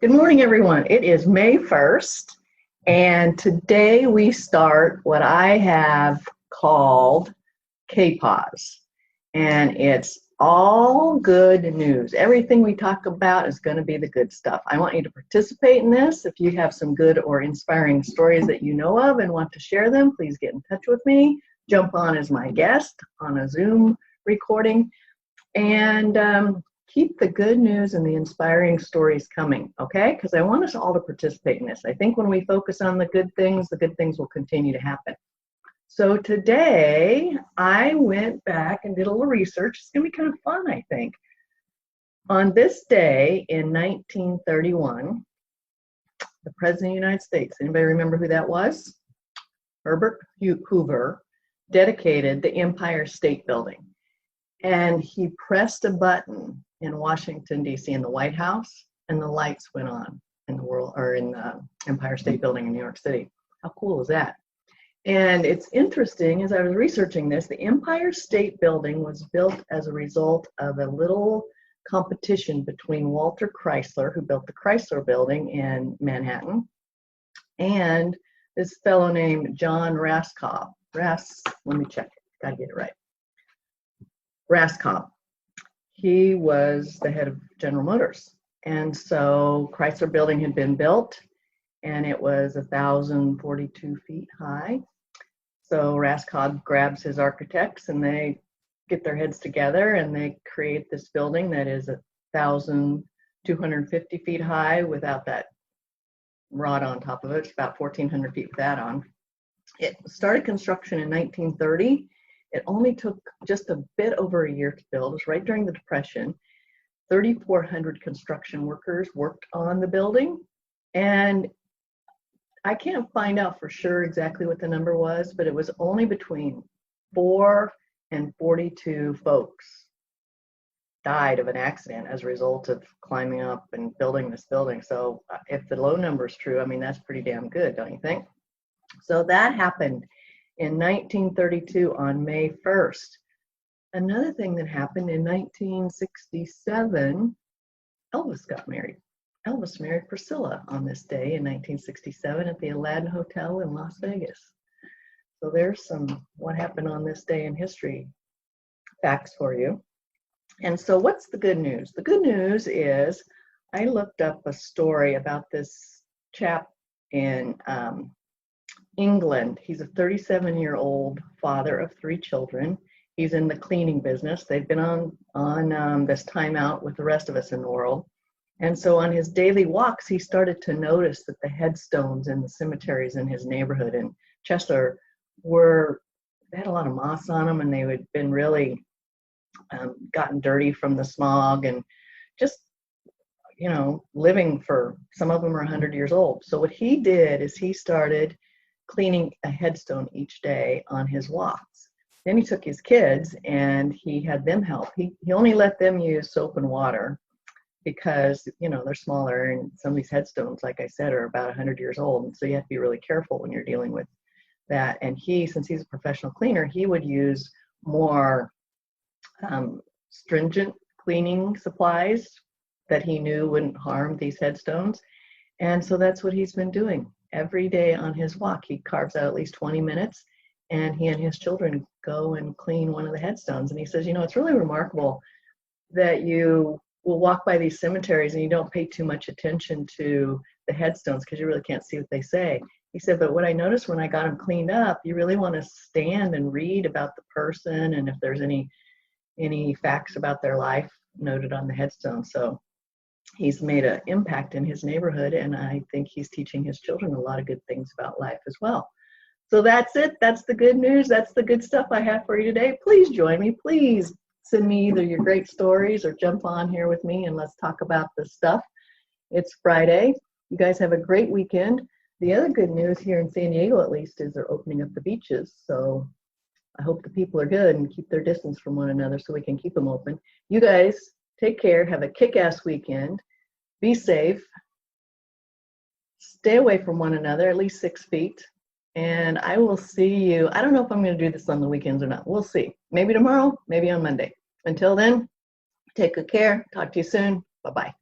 Good morning, everyone. It is May 1st, and today we start what I have called KPOZ, and it's all good news. Everything we talk about is going to be the good stuff. I want you to participate in this. If you have some good or inspiring stories that you know of and want to share them, please get in touch with me. Jump on as my guest on a Zoom recording, and keep the good news and the inspiring stories coming, okay? Because I want us all to participate in this. I think when we focus on the good things will continue to happen. So today, I went back and did a little research. It's going to be kind of fun, I think. On this day in 1931, the President of the United States, anybody remember who that was? Herbert Hoover dedicated the Empire State Building. And he pressed a button in Washington, D.C. in the White House, and the lights went on in the Empire State Building in New York City. How cool is that? And it's interesting, as I was researching this, the Empire State Building was built as a result of a little competition between Walter Chrysler, who built the Chrysler Building in Manhattan, and this fellow named John Raskob. Let me check it. Gotta get it right. Raskob. He was the head of General Motors. And so Chrysler Building had been built, and it was 1,042 feet high. So Raskob grabs his architects, and they get their heads together, and they create this building that is 1,250 feet high without that rod on top of it. It's about 1,400 feet with that on. It started construction in 1930. It only took just a bit over a year to build. It was right during the Depression. 3,400 construction workers worked on the building. And I can't find out for sure exactly what the number was, but it was only between 4 and 42 folks died of an accident as a result of climbing up and building this building. So if the low number is true, I mean, that's pretty damn good, don't you think? So that happened in 1932 on May 1st. Another thing that happened in 1967, Elvis got married. Elvis married Priscilla on this day in 1967 at the Aladdin Hotel in Las Vegas. So there's some what happened on this day in history facts for you. And so what's the good news? The good news is I looked up a story about this chap in England. He's a 37-year-old father of 3 children. He's in the cleaning business. They've been on this timeout with the rest of us in the world. And so on his daily walks, he started to notice that the headstones in the cemeteries in his neighborhood in Cheshire they had a lot of moss on them, and they had been really gotten dirty from the smog and just, living for, some of them are 100 years old. So what he did is he started cleaning a headstone each day on his walks. Then he took his kids and he had them help. He only let them use soap and water because, they're smaller, and some of these headstones, like I said, are about 100 years old. And so you have to be really careful when you're dealing with that. And since he's a professional cleaner, he would use more stringent cleaning supplies that he knew wouldn't harm these headstones. And so that's what he's been doing. Every day on his walk, he carves out at least 20 minutes, and he and his children go and clean one of the headstones. And he says, it's really remarkable that you will walk by these cemeteries and you don't pay too much attention to the headstones because you really can't see what they say. He said, but what I noticed when I got them cleaned up, you really want to stand and read about the person and if there's any facts about their life noted on the headstone. So he's made an impact in his neighborhood, and I think he's teaching his children a lot of good things about life as well. So that's it. That's the good news. That's the good stuff I have for you today. Please join me. Please send me either your great stories or jump on here with me and let's talk about this stuff. It's Friday. You guys have a great weekend. The other good news here in San Diego, at least, is they're opening up the beaches. So I hope the people are good and keep their distance from one another so we can keep them open. You guys take care. Have a kick-ass weekend. Be safe. Stay away from one another, at least 6 feet. And I will see you. I don't know if I'm going to do this on the weekends or not. We'll see. Maybe tomorrow, maybe on Monday. Until then, take good care. Talk to you soon. Bye-bye.